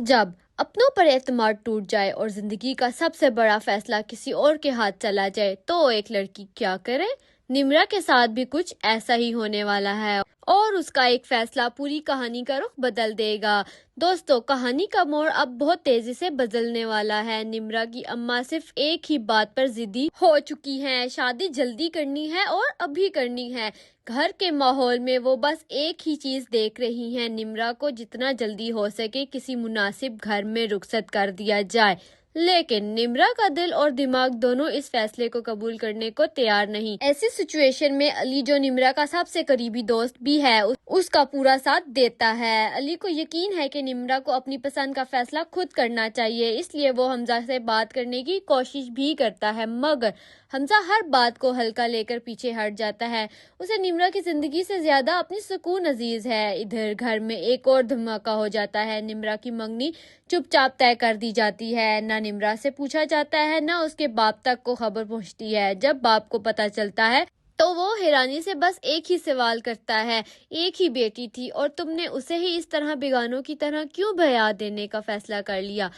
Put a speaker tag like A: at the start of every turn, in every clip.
A: جب اپنوں پر اعتماد ٹوٹ جائے اور زندگی کا سب سے بڑا فیصلہ کسی اور کے ہاتھ چلا جائے تو ایک لڑکی کیا کرے؟ نمرا کے ساتھ بھی کچھ ایسا ہی ہونے والا ہے اور اس کا ایک فیصلہ پوری کہانی کا رخ بدل دے گا۔ دوستو، کہانی کا موڑ اب بہت تیزی سے بدلنے والا ہے۔ نمرا کی اماں صرف ایک ہی بات پر ضدی ہو چکی ہیں، شادی جلدی کرنی ہے اور ابھی کرنی ہے۔ گھر کے ماحول میں وہ بس ایک ہی چیز دیکھ رہی ہیں، نمرا کو جتنا جلدی ہو سکے کسی مناسب گھر میں رخصت کر دیا جائے۔ لیکن نمرا کا دل اور دماغ دونوں اس فیصلے کو قبول کرنے کو تیار نہیں۔ ایسی سچویشن میں علی، جو نمرا کا سب سے قریبی دوست بھی ہے، اس کا پورا ساتھ دیتا ہے۔ علی کو یقین ہے کہ نمرا کو اپنی پسند کا فیصلہ خود کرنا چاہیے، اس لیے وہ حمزہ سے بات کرنے کی کوشش بھی کرتا ہے، مگر حمزہ ہر بات کو ہلکا لے کر پیچھے ہٹ جاتا ہے۔ اسے نمرا کی زندگی سے زیادہ اپنی سکون عزیز ہے۔ ادھر گھر میں ایک اور دھماکہ ہو جاتا ہے۔ نمرا کی منگنی چپ چاپ طے کر دی جاتی ہے، نہ نمرا سے پوچھا جاتا ہے نہ اس کے باپ تک کو خبر پہنچتی ہے۔ جب باپ کو پتہ چلتا ہے تو وہ حیرانی سے بس ایک ہی سوال کرتا ہے، ایک ہی بیٹی تھی اور تم نے اسے ہی اس طرح بیگانوں کی طرح کیوں بیعت دینے کا فیصلہ کر لیا؟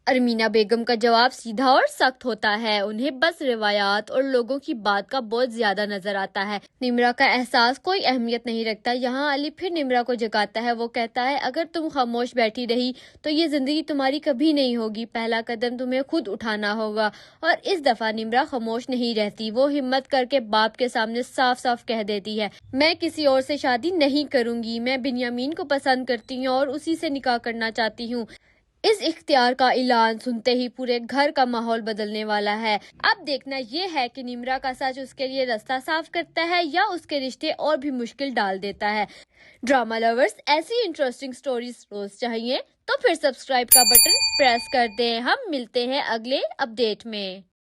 A: ارمینا بیگم کا جواب سیدھا اور سخت ہوتا ہے، انہیں بس روایات اور لوگوں کی بات کا بہت زیادہ نظر آتا ہے۔ نمرا کا احساس کوئی اہمیت نہیں رکھتا۔ یہاں علی پھر نمرا کو جگاتا ہے، وہ کہتا ہے اگر تم خاموش بیٹھی رہی تو یہ زندگی تمہاری کبھی نہیں ہوگی، پہلا قدم تمہیں خود اٹھانا ہوگا۔ اور اس دفعہ نمرا خاموش نہیں رہتی، وہ ہمت کر کے باپ کے سامنے صاف صاف کہہ دیتی ہے، میں کسی اور سے شادی نہیں کروں گی، میں بنیامین کو پسند کرتی ہوں اور اسی سے نکاح کرنا چاہتی ہوں۔ اس اختیار کا اعلان سنتے ہی پورے گھر کا ماحول بدلنے والا ہے۔ اب دیکھنا یہ ہے کہ نمرا کا سچ اس کے لیے راستہ صاف کرتا ہے یا اس کے رشتے اور بھی مشکل ڈال دیتا ہے۔ ڈرامہ لورز، ایسی انٹرسٹنگ سٹوریز روز چاہیے تو پھر سبسکرائب کا بٹن پریس کر دیں۔ ہم ملتے ہیں اگلے اپڈیٹ میں۔